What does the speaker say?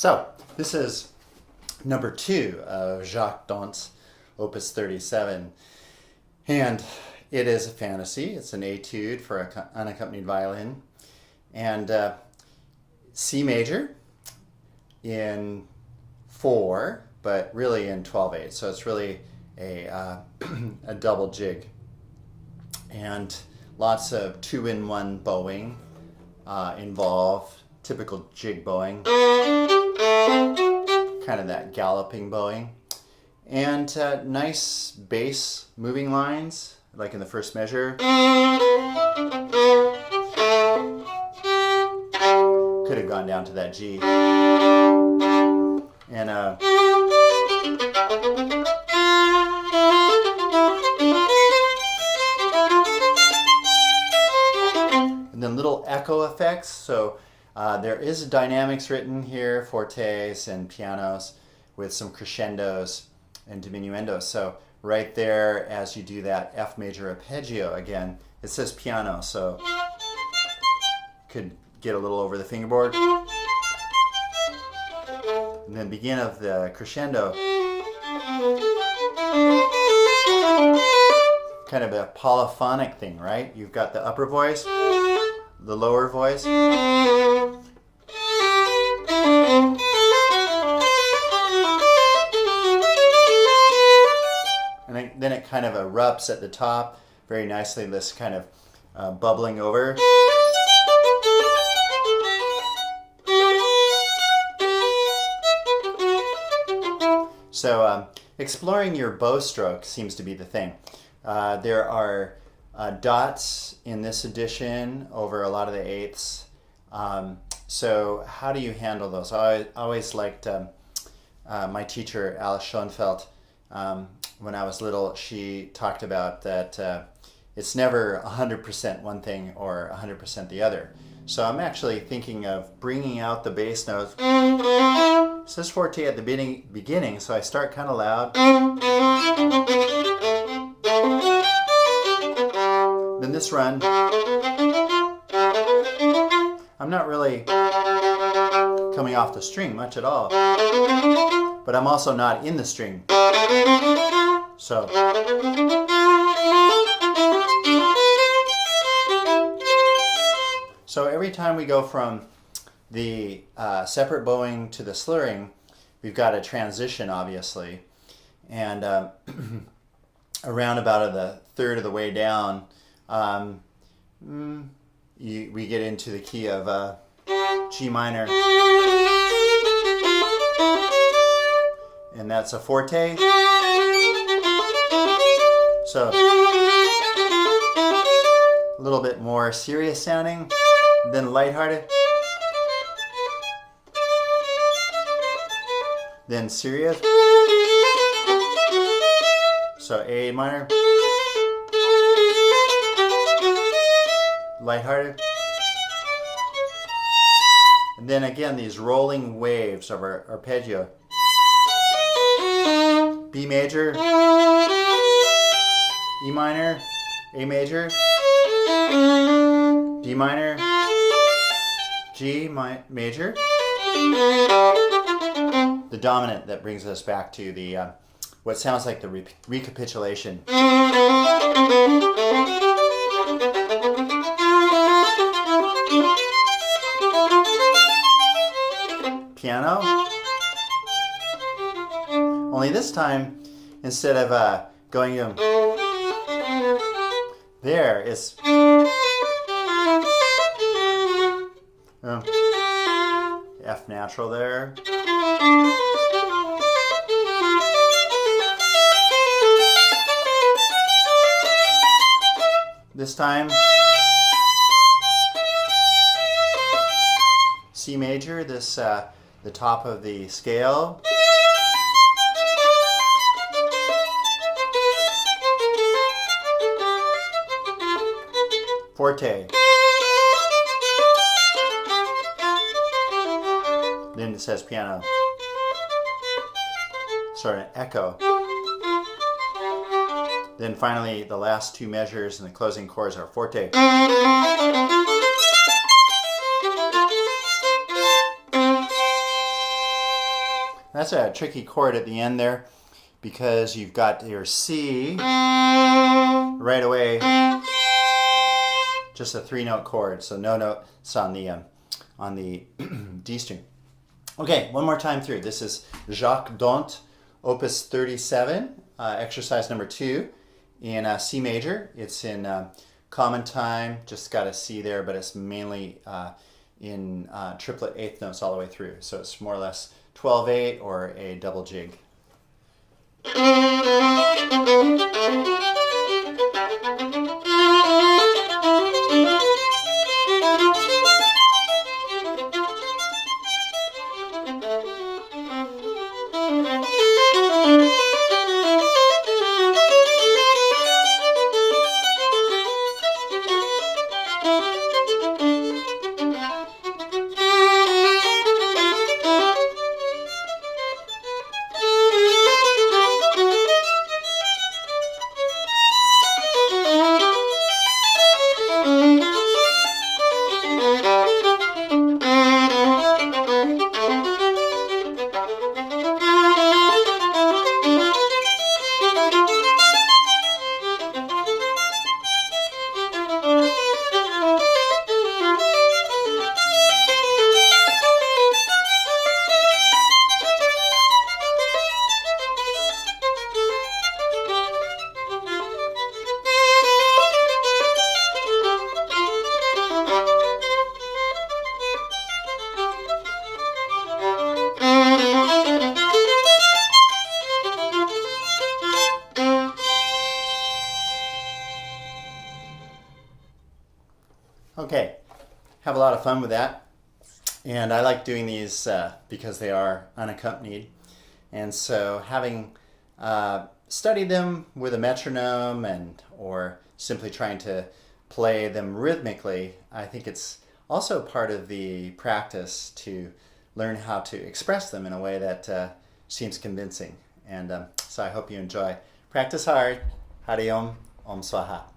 So this is number 2 of Jakob Dont Opus 37, and it is a fantasy. It's an etude for an unaccompanied violin, and C major in 4, but really in 12/8. So it's really a double jig, and lots of 2-in-1 bowing involved. Typical jig bowing, kind of that galloping bowing, and nice bass moving lines, like in the first measure. Could have gone down to that G. And then little echo effects. So there is dynamics written here, fortes and pianos, with some crescendos and diminuendos. So right there, as you do that F major arpeggio again, it says piano, so could get a little over the fingerboard. And then begin of the crescendo, kind of a polyphonic thing, right? You've got the upper voice, the lower voice, and then it kind of erupts at the top very nicely, this kind of bubbling over. So exploring your bow stroke seems to be the thing. There are dots in this edition over a lot of the eighths. So how do you handle those? I always liked my teacher, Alice Schoenfeld. When I was little, she talked about that it's never 100% one thing or 100% the other. So I'm actually thinking of bringing out the bass notes. It says forte at the beginning, so I start kind of loud. Then this run, I'm not really coming off the string much at all, but I'm also not in the string. So every time we go from the separate bowing to the slurring, we've got a transition, obviously, and around about the third of the way down, we get into the key of G minor, and that's a forte. So a little bit more serious sounding, then lighthearted, then serious. So A minor, lighthearted, and then again these rolling waves of our arpeggio. B major, E minor, A major, D minor, G major. The dominant that brings us back to the what sounds like the recapitulation. Piano. Only this time, instead of going there, it's F natural there. This time, C major, this the top of the scale. Forte. Then it says piano. Sort of echo. Then finally, the last two measures and the closing chords are forte. That's a tricky chord at the end there because you've got your C right away, just a 3-note chord, so no notes on the D string. Okay, one more time through. This is Jakob Dont Opus 37, exercise number 2 in C major. It's in common time, just got a C there, but it's mainly in triplet eighth notes all the way through. So it's more or less 12/8 or a double jig. Okay, have a lot of fun with that. And I like doing these because they are unaccompanied. And so having studied them with a metronome or simply trying to play them rhythmically, I think it's also part of the practice to learn how to express them in a way that seems convincing. And so I hope you enjoy. Practice hard. Hari Om. Om Swaha.